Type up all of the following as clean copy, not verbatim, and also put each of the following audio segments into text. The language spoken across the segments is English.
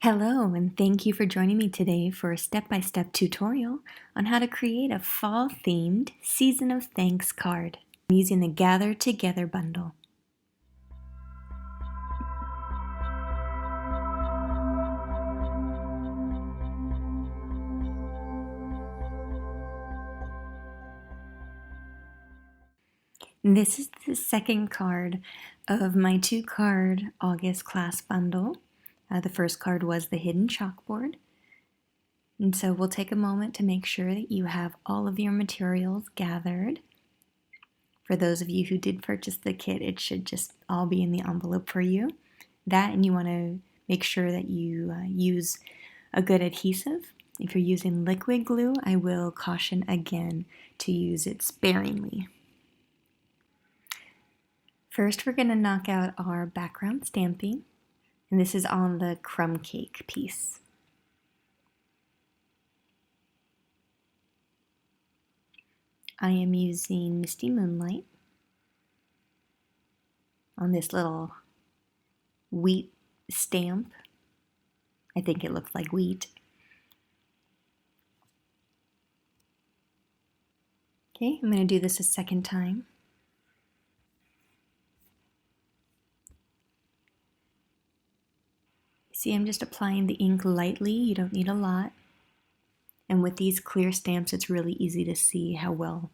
Hello, and thank you for joining me today for a step-by-step tutorial on how to create a fall-themed Season of Thanks card using the Gather Together bundle. This is the second card of my two-card August class bundle. The first card was the hidden chalkboard. And so we'll take a moment to make sure that you have all of your materials gathered. For those of you who did purchase the kit, it should just all be in the envelope for you. That, and you want to make sure that you use a good adhesive. If you're using liquid glue, I will caution again to use it sparingly. First, we're going to knock out our background stamping, and this is on the crumb cake piece. I am using Misty Moonlight on this little wheat stamp. I think it looks like wheat. Okay, I'm going to do this a second time. See, I'm just applying the ink lightly. You don't need a lot. And with these clear stamps, it's really easy to see how well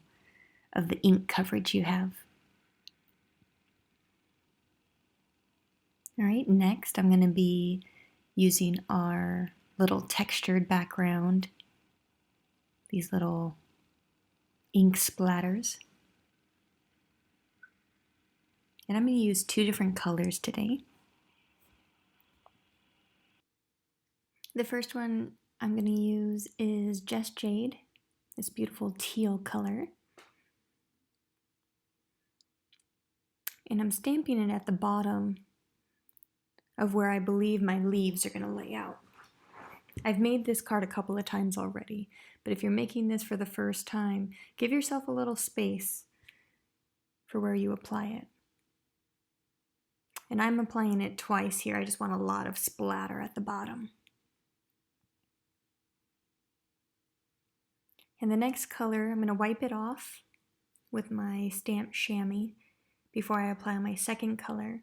of the ink coverage you have. All right, next I'm going to be using our little textured background, these little ink splatters. And I'm going to use two different colors today. The first one I'm going to use is just Jade, this beautiful teal color. And I'm stamping it at the bottom of where I believe my leaves are going to lay out. I've made this card a couple of times already, but if you're making this for the first time, give yourself a little space for where you apply it. And I'm applying it twice here. I just want a lot of splatter at the bottom. And the next color, I'm going to wipe it off with my stamp chamois before I apply my second color.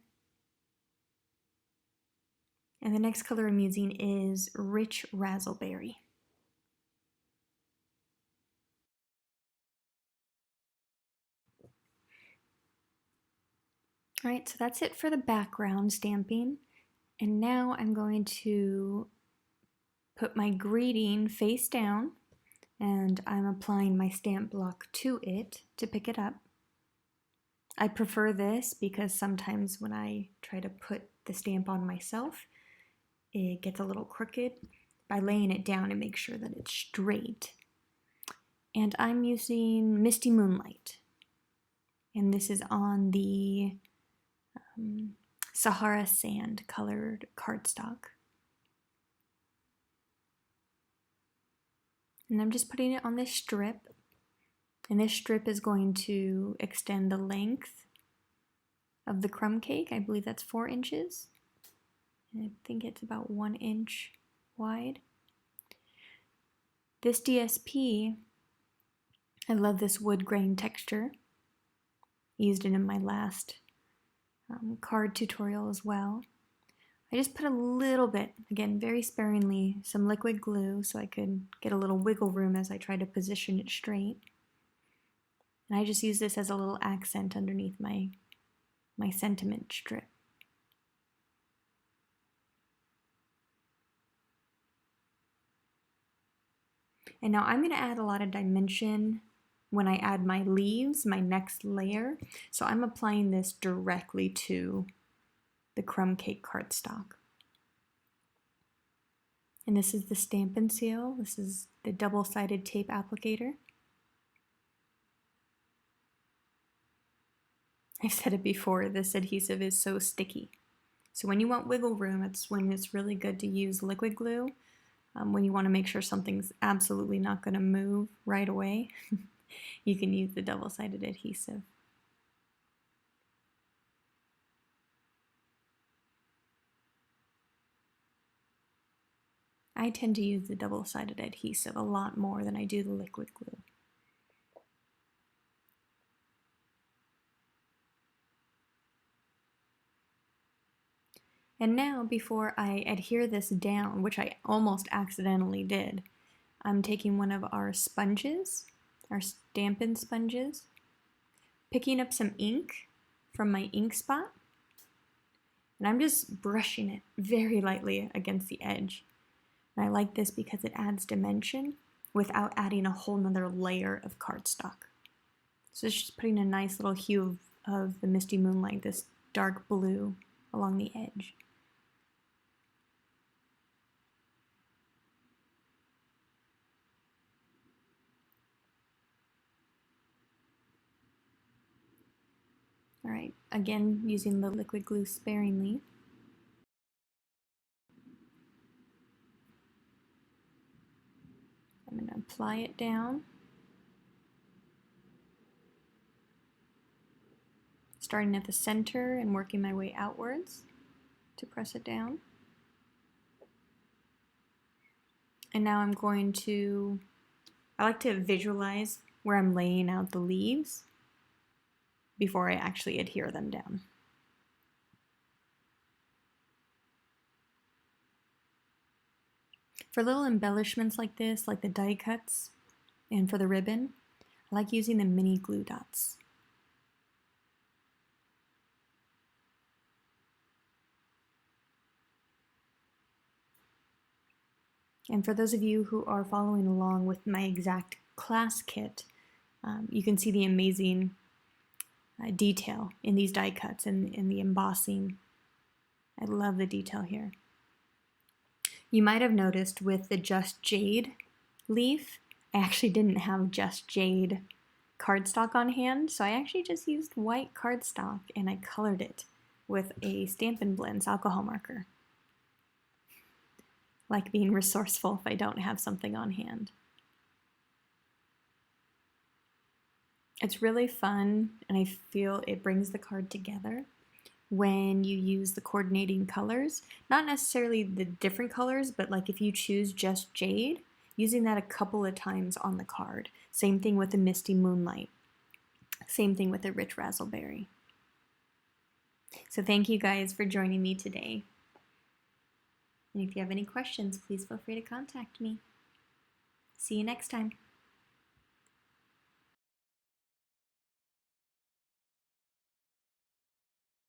And the next color I'm using is Rich Razzleberry. All right, so that's it for the background stamping. And now I'm going to put my greeting face down, and I'm applying my stamp block to it to pick it up. I prefer this because sometimes when I try to put the stamp on myself, it gets a little crooked. By laying it down and make sure that it's straight. And I'm using Misty Moonlight. And this is on the Sahara Sand cardstock. And I'm just putting it on this strip. And this strip is going to extend the length of the crumb cake. I believe that's 4 inches. And I think it's about 1 inch wide. This DSP, I love this wood grain texture. Used it in my last card tutorial as well. I just put a little bit, again very sparingly, some liquid glue so I could get a little wiggle room as I try to position it straight. And I just use this as a little accent underneath my sentiment strip. And now I'm going to add a lot of dimension when I add my leaves, my next layer. So I'm applying this directly to the crumb cake cardstock. And this is the Stampin' Seal. This is the double-sided tape applicator. I've said it before, this adhesive is so sticky. So when you want wiggle room, it's when it's really good to use liquid glue. When you want to make sure something's absolutely not going to move right away, you can use the double-sided adhesive. I tend to use the double-sided adhesive a lot more than I do the liquid glue. And now, before I adhere this down, which I almost accidentally did, I'm taking one of our sponges, our Stampin' sponges, picking up some ink from my ink spot, and I'm just brushing it very lightly against the edge. And I like this because it adds dimension without adding a whole nother layer of cardstock. So it's just putting a nice little hue of the Misty Moonlight, this dark blue along the edge. All right, again, using the liquid glue sparingly. I'm going to apply it down, starting at the center and working my way outwards to press it down. And now I'm going to, I like to visualize where I'm laying out the leaves before I actually adhere them down. For little embellishments like this, like the die cuts, and for the ribbon, I like using the mini glue dots. And for those of you who are following along with my exact class kit, you can see the amazing detail in these die cuts and in the embossing. I love the detail here. You might have noticed with the Just Jade leaf, I actually didn't have Just Jade cardstock on hand, so I actually just used white cardstock and I colored it with a Stampin' Blends alcohol marker. Like being resourceful if I don't have something on hand. It's really fun, and I feel it brings the card together when you use the coordinating colors. Not necessarily the different colors, but like if you choose Just Jade, using that a couple of times on the card. Same thing with the Misty Moonlight. Same thing with the Rich Razzleberry. So thank you guys for joining me today. And if you have any questions, please feel free to contact me. See you next time.